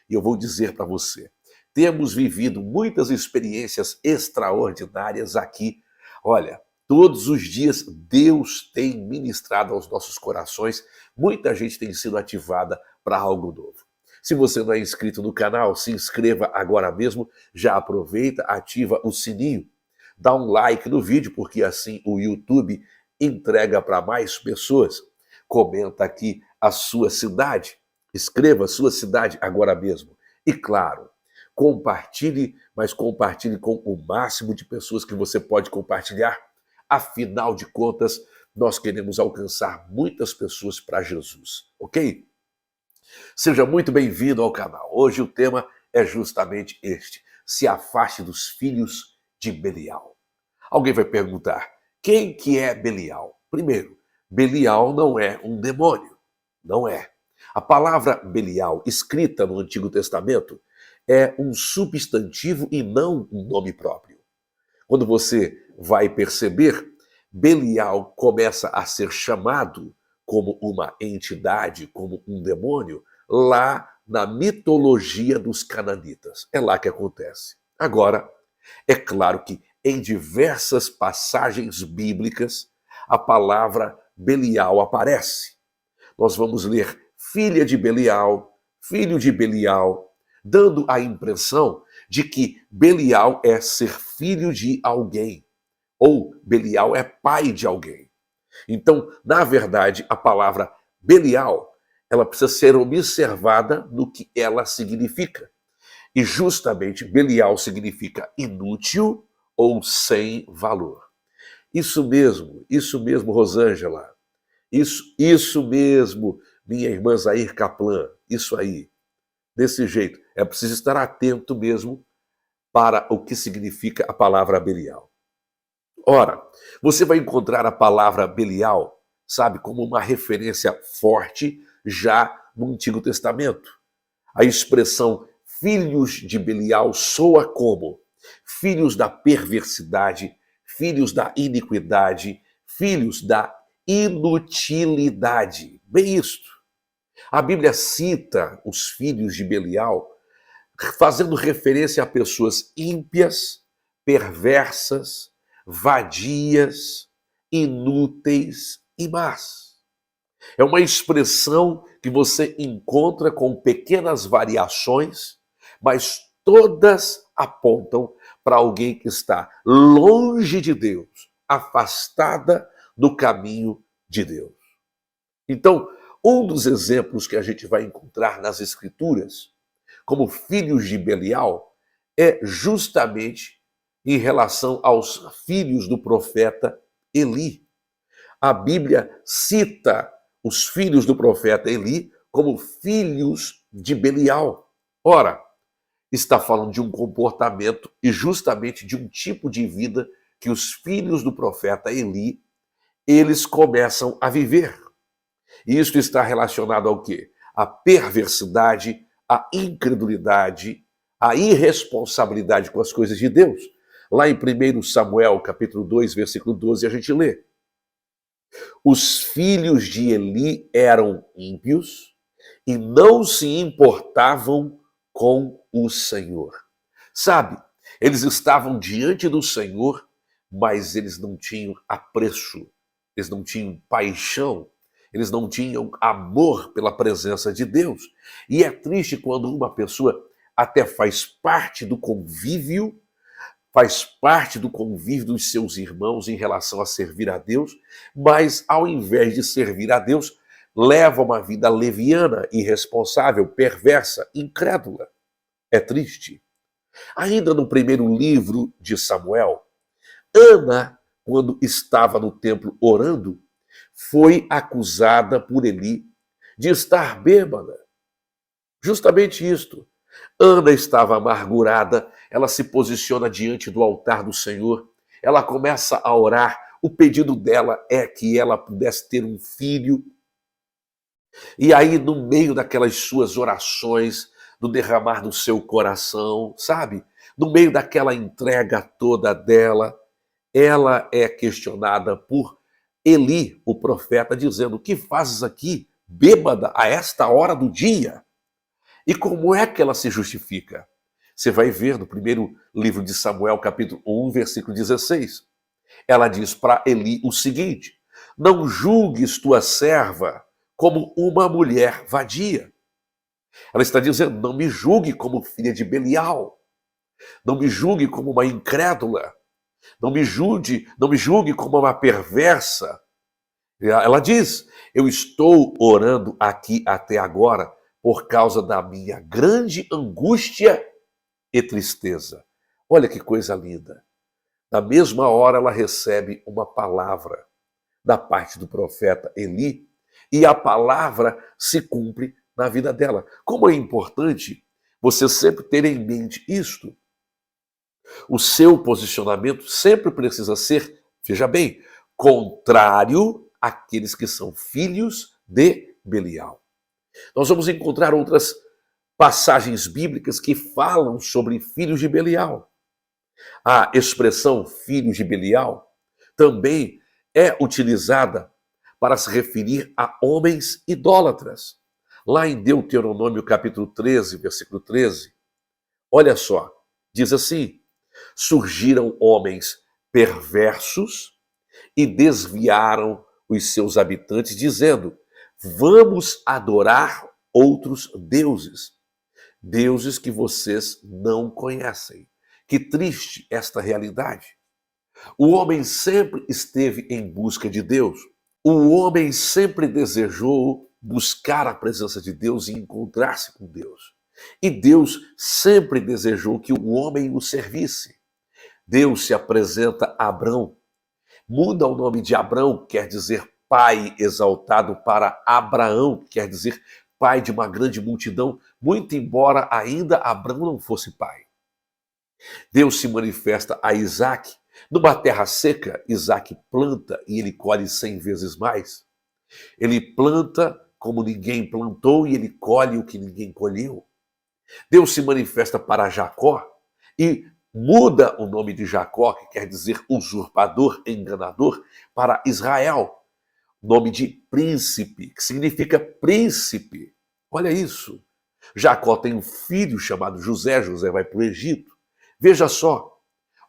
E eu vou dizer para você, temos vivido muitas experiências extraordinárias aqui. Olha, todos os dias Deus tem ministrado aos nossos corações, muita gente tem sido ativada para algo novo. Se você não é inscrito no canal, se inscreva agora mesmo, já aproveita, ativa o sininho, dá um like no vídeo, porque assim o YouTube entrega para mais pessoas. Comenta aqui a sua cidade, escreva a sua cidade agora mesmo. E claro, compartilhe, mas compartilhe com o máximo de pessoas que você pode compartilhar. Afinal de contas, nós queremos alcançar muitas pessoas para Jesus, ok? Seja muito bem-vindo ao canal. Hoje o tema é justamente este: se afaste dos filhos de Belial. Alguém vai perguntar, quem que é Belial? Primeiro, Belial não é um demônio, não é. A palavra Belial, escrita no Antigo Testamento, é um substantivo e não um nome próprio. Quando você vai perceber, Belial começa a ser chamado como uma entidade, como um demônio, lá na mitologia dos cananitas. É lá que acontece. Agora, é claro que em diversas passagens bíblicas, a palavra Belial aparece. Nós vamos ler filha de Belial, filho de Belial, dando a impressão de que Belial é ser filho de alguém, ou Belial é pai de alguém. Então, na verdade, a palavra Belial, ela precisa ser observada no que ela significa. E justamente Belial significa inútil ou sem valor. Isso mesmo, Rosângela. Isso mesmo, minha irmã Zair Kaplan. Isso aí. Desse jeito. É preciso estar atento mesmo para o que significa a palavra Belial. Ora, você vai encontrar a palavra Belial, sabe, como uma referência forte já no Antigo Testamento. A expressão filhos de Belial soa como filhos da perversidade, filhos da iniquidade, filhos da inutilidade. Bem isto. A Bíblia cita os filhos de Belial fazendo referência a pessoas ímpias, perversas, vadias, inúteis e más. É uma expressão que você encontra com pequenas variações, mas todas apontam para alguém que está longe de Deus, afastada do caminho de Deus. Então, um dos exemplos que a gente vai encontrar nas Escrituras, como filhos de Belial, é justamente em relação aos filhos do profeta Eli. A Bíblia cita os filhos do profeta Eli como filhos de Belial. Ora, está falando de um comportamento e justamente de um tipo de vida que os filhos do profeta Eli, eles começam a viver. E isso está relacionado ao quê? A perversidade, a incredulidade, a irresponsabilidade com as coisas de Deus. Lá em 1 Samuel, capítulo 2, versículo 12, a gente lê: os filhos de Eli eram ímpios e não se importavam com o Senhor. Sabe, eles estavam diante do Senhor, mas eles não tinham apreço, eles não tinham paixão, eles não tinham amor pela presença de Deus. E é triste quando uma pessoa até faz parte do convívio dos seus irmãos em relação a servir a Deus, mas ao invés de servir a Deus, leva uma vida leviana, irresponsável, perversa, incrédula. É triste. Ainda no primeiro livro de Samuel, Ana, quando estava no templo orando, foi acusada por Eli de estar bêbada. Justamente isto. Ana estava amargurada, ela se posiciona diante do altar do Senhor, ela começa a orar, o pedido dela é que ela pudesse ter um filho. E aí, no meio daquelas suas orações, do derramar do seu coração, sabe? No meio daquela entrega toda dela, ela é questionada por Eli, o profeta, dizendo: o que fazes aqui, bêbada, a esta hora do dia? E como é que ela se justifica? Você vai ver no primeiro livro de Samuel, capítulo 1, versículo 16. Ela diz para Eli o seguinte: não julgues tua serva como uma mulher vadia. Ela está dizendo: não me julgue como filha de Belial. Não me julgue como uma incrédula. Não me julgue como uma perversa. Ela diz: eu estou orando aqui até agora por causa da minha grande angústia e tristeza. Olha que coisa linda. Na mesma hora ela recebe uma palavra da parte do profeta Eli e a palavra se cumpre na vida dela. Como é importante você sempre ter em mente isto. O seu posicionamento sempre precisa ser, veja bem, contrário àqueles que são filhos de Belial. Nós vamos encontrar outras passagens bíblicas que falam sobre filhos de Belial. A expressão filhos de Belial também é utilizada para se referir a homens idólatras. Lá em Deuteronômio capítulo 13, versículo 13, olha só, diz assim: surgiram homens perversos e desviaram os seus habitantes, dizendo: vamos adorar outros deuses, deuses que vocês não conhecem. Que triste esta realidade. O homem sempre esteve em busca de Deus. O homem sempre desejou buscar a presença de Deus e encontrar-se com Deus. E Deus sempre desejou que o homem o servisse. Deus se apresenta a Abrão. Muda o nome de Abrão, quer dizer pai exaltado, para Abraão, que quer dizer pai de uma grande multidão, muito embora ainda Abrão não fosse pai. Deus se manifesta a Isaac. Numa terra seca, Isaac planta e ele colhe 100 vezes mais. Ele planta como ninguém plantou e ele colhe o que ninguém colheu. Deus se manifesta para Jacó e muda o nome de Jacó, que quer dizer usurpador, enganador, para Israel. Nome de príncipe, que significa príncipe. Olha isso. Jacó tem um filho chamado José. José vai para o Egito. Veja só,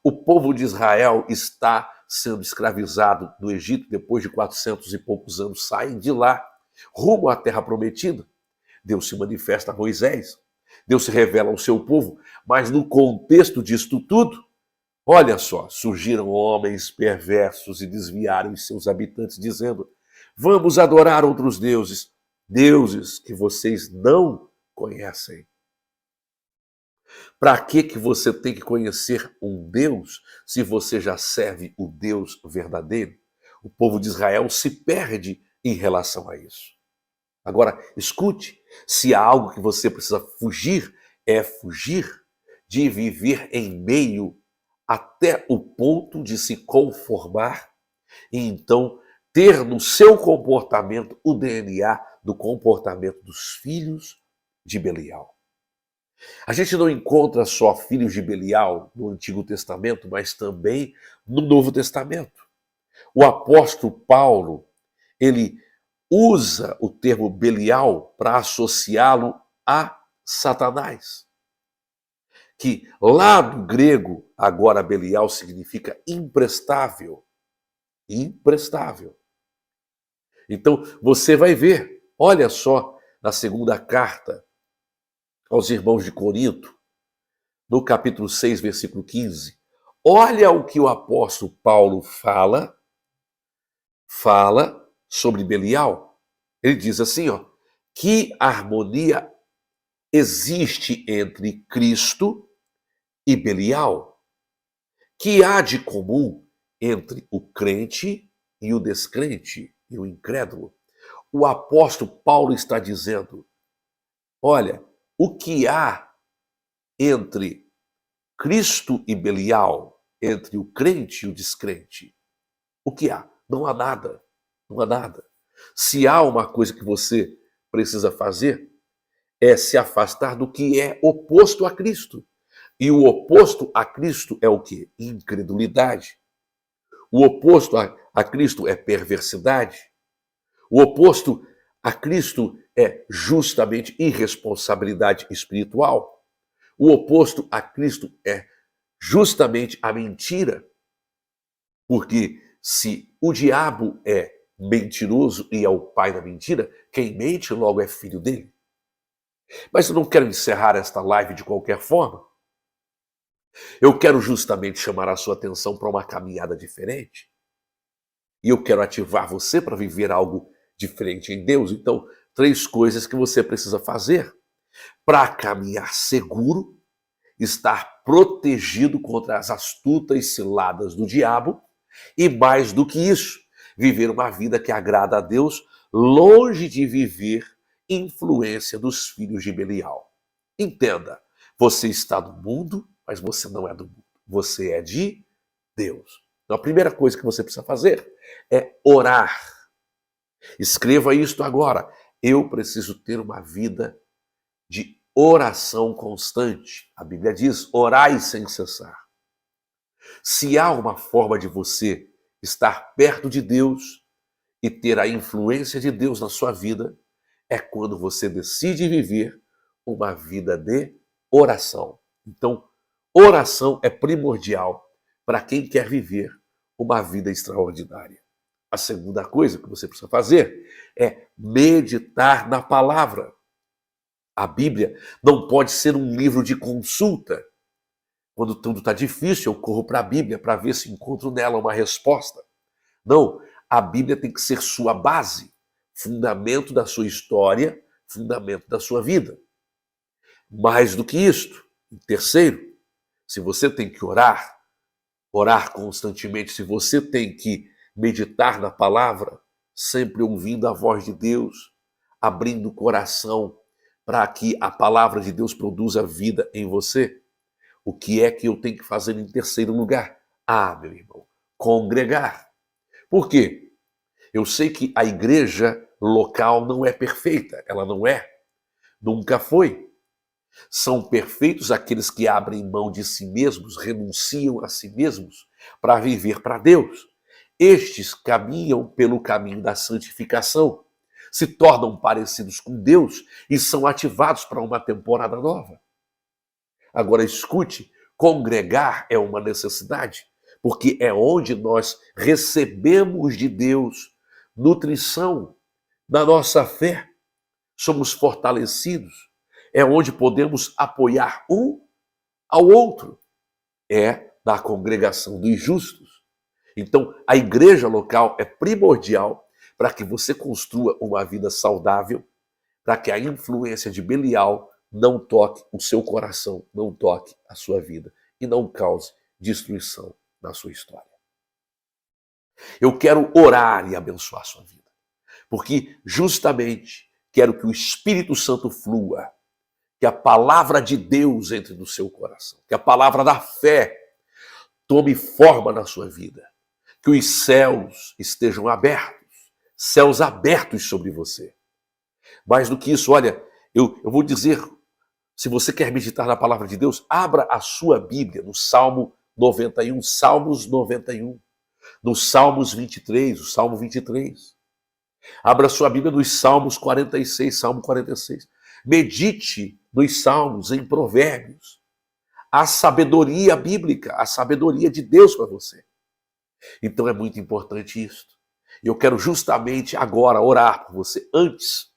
o povo de Israel está sendo escravizado no Egito depois de 400 e poucos anos. Saem de lá, rumo à terra prometida. Deus se manifesta a Moisés. Deus se revela ao seu povo, mas no contexto disto tudo, olha só, surgiram homens perversos e desviaram os seus habitantes, dizendo: vamos adorar outros deuses, deuses que vocês não conhecem. Para que você tem que conhecer um Deus se você já serve o Deus verdadeiro? O povo de Israel se perde em relação a isso. Agora, escute, se há algo que você precisa fugir, é fugir de viver em meio até o ponto de se conformar e então ter no seu comportamento o DNA do comportamento dos filhos de Belial. A gente não encontra só filhos de Belial no Antigo Testamento, mas também no Novo Testamento. O apóstolo Paulo, ele usa o termo Belial para associá-lo a Satanás. Que lá do grego, agora Belial significa imprestável. Imprestável. Então, você vai ver, olha só, na segunda carta aos irmãos de Corinto, no capítulo 6, versículo 15, olha o que o apóstolo Paulo fala sobre Belial. Ele diz assim, ó, que harmonia existe entre Cristo e Belial? Que há de comum entre o crente e o descrente e o incrédulo? O apóstolo Paulo está dizendo, olha, o que há entre Cristo e Belial, entre o crente e o descrente? O que há? Não há nada. Não há nada. Se há uma coisa que você precisa fazer, é se afastar do que é oposto a Cristo. E o oposto a Cristo é o quê? Incredulidade. O oposto a Cristo é perversidade. O oposto a Cristo é justamente irresponsabilidade espiritual. O oposto a Cristo é justamente a mentira. Porque se o diabo é mentiroso e é o pai da mentira, quem mente logo é filho dele. Mas eu não quero encerrar esta live de qualquer forma. Eu quero justamente chamar a sua atenção para uma caminhada diferente. E eu quero ativar você para viver algo diferente em Deus. Então, 3 coisas que você precisa fazer para caminhar seguro, estar protegido contra as astutas ciladas do diabo e, mais do que isso, viver uma vida que agrada a Deus, longe de viver influência dos filhos de Belial. Entenda, você está no mundo, mas você não é do mundo. Você é de Deus. Então, a primeira coisa que você precisa fazer é orar. Escreva isto agora. Eu preciso ter uma vida de oração constante. A Bíblia diz: orai sem cessar. Se há uma forma de você estar perto de Deus e ter a influência de Deus na sua vida, é quando você decide viver uma vida de oração. Então, oração é primordial para quem quer viver uma vida extraordinária. A segunda coisa que você precisa fazer é meditar na palavra. A Bíblia não pode ser um livro de consulta. Quando tudo está difícil, eu corro para a Bíblia para ver se encontro nela uma resposta. Não, a Bíblia tem que ser sua base, fundamento da sua história, fundamento da sua vida. Mais do que isto, em terceiro, se você tem que orar constantemente, se você tem que meditar na palavra, sempre ouvindo a voz de Deus, abrindo o coração para que a palavra de Deus produza vida em você, o que é que eu tenho que fazer em terceiro lugar? Ah, meu irmão, congregar. Por quê? Eu sei que a igreja local não é perfeita, ela não é, nunca foi. São perfeitos aqueles que abrem mão de si mesmos, renunciam a si mesmos para viver para Deus. Estes caminham pelo caminho da santificação, se tornam parecidos com Deus e são ativados para uma temporada nova. Agora escute, congregar é uma necessidade, porque é onde nós recebemos de Deus nutrição da nossa fé, somos fortalecidos, é onde podemos apoiar um ao outro, é na congregação dos justos. Então, a igreja local é primordial para que você construa uma vida saudável, para que a influência de Belial não toque o seu coração, não toque a sua vida e não cause destruição na sua história. Eu quero orar e abençoar a sua vida, porque justamente quero que o Espírito Santo flua, que a palavra de Deus entre no seu coração, que a palavra da fé tome forma na sua vida, que os céus estejam abertos, céus abertos sobre você. Mais do que isso, olha, eu vou dizer, se você quer meditar na palavra de Deus, abra a sua Bíblia no Salmo 91, Salmos 91, no Salmos 23, o Salmo 23. Abra a sua Bíblia nos Salmos 46, Salmo 46. Medite nos Salmos, em Provérbios. A sabedoria bíblica, a sabedoria de Deus para você. Então é muito importante isso. E eu quero justamente agora orar por você. Antes,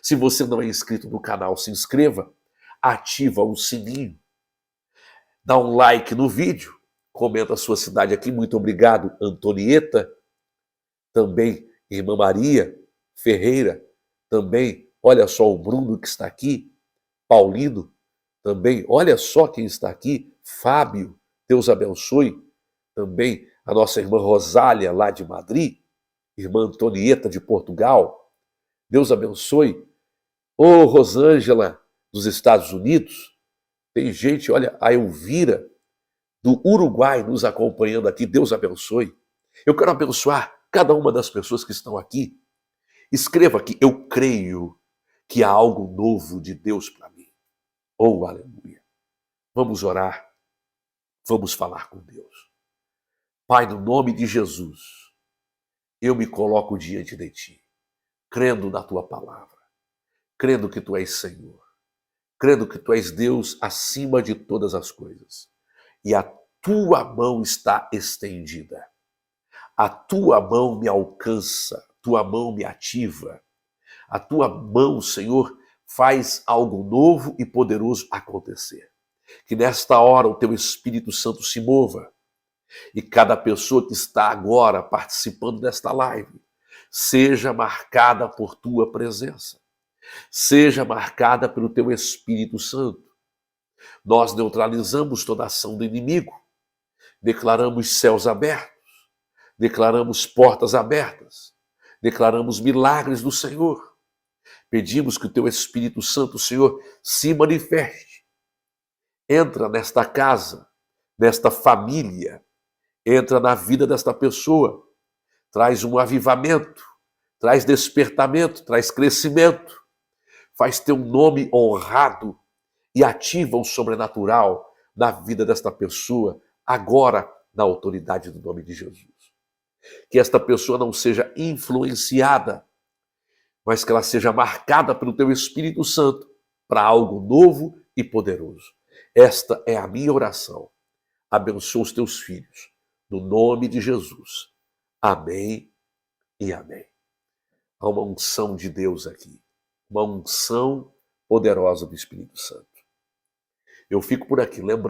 se você não é inscrito no canal, se inscreva, ativa o sininho, dá um like no vídeo, comenta a sua cidade aqui. Muito obrigado, Antonieta, também Irmã Maria Ferreira, também, olha só o Bruno que está aqui, Paulino, também, olha só quem está aqui, Fábio, Deus abençoe, também a nossa irmã Rosália, lá de Madrid, irmã Antonieta de Portugal, Deus abençoe, ô Rosângela, dos Estados Unidos, tem gente, olha, a Elvira, do Uruguai, nos acompanhando aqui, Deus abençoe. Eu quero abençoar cada uma das pessoas que estão aqui. Escreva aqui, eu creio que há algo novo de Deus para mim. Oh, aleluia. Vamos orar, vamos falar com Deus. Pai, no nome de Jesus, eu me coloco diante de Ti, crendo na Tua palavra. crendo que Tu és Senhor, crendo que Tu és Deus acima de todas as coisas. E a Tua mão está estendida. A Tua mão me alcança, Tua mão me ativa. A Tua mão, Senhor, faz algo novo e poderoso acontecer. Que nesta hora o Teu Espírito Santo se mova e cada pessoa que está agora participando desta live seja marcada por Tua presença, seja marcada pelo Teu Espírito Santo. Nós neutralizamos toda ação do inimigo, declaramos céus abertos, declaramos portas abertas, declaramos milagres do Senhor. Pedimos que o Teu Espírito Santo, Senhor, se manifeste. Entra nesta casa, nesta família, entra na vida desta pessoa, traz um avivamento, traz despertamento, traz crescimento, faz Teu nome honrado e ativa o sobrenatural na vida desta pessoa, agora na autoridade do nome de Jesus. Que esta pessoa não seja influenciada, mas que ela seja marcada pelo Teu Espírito Santo para algo novo e poderoso. Esta é a minha oração. Abençoa os Teus filhos, no nome de Jesus. Amém e amém. Há uma unção de Deus aqui, uma unção poderosa do Espírito Santo. Eu fico por aqui lembrando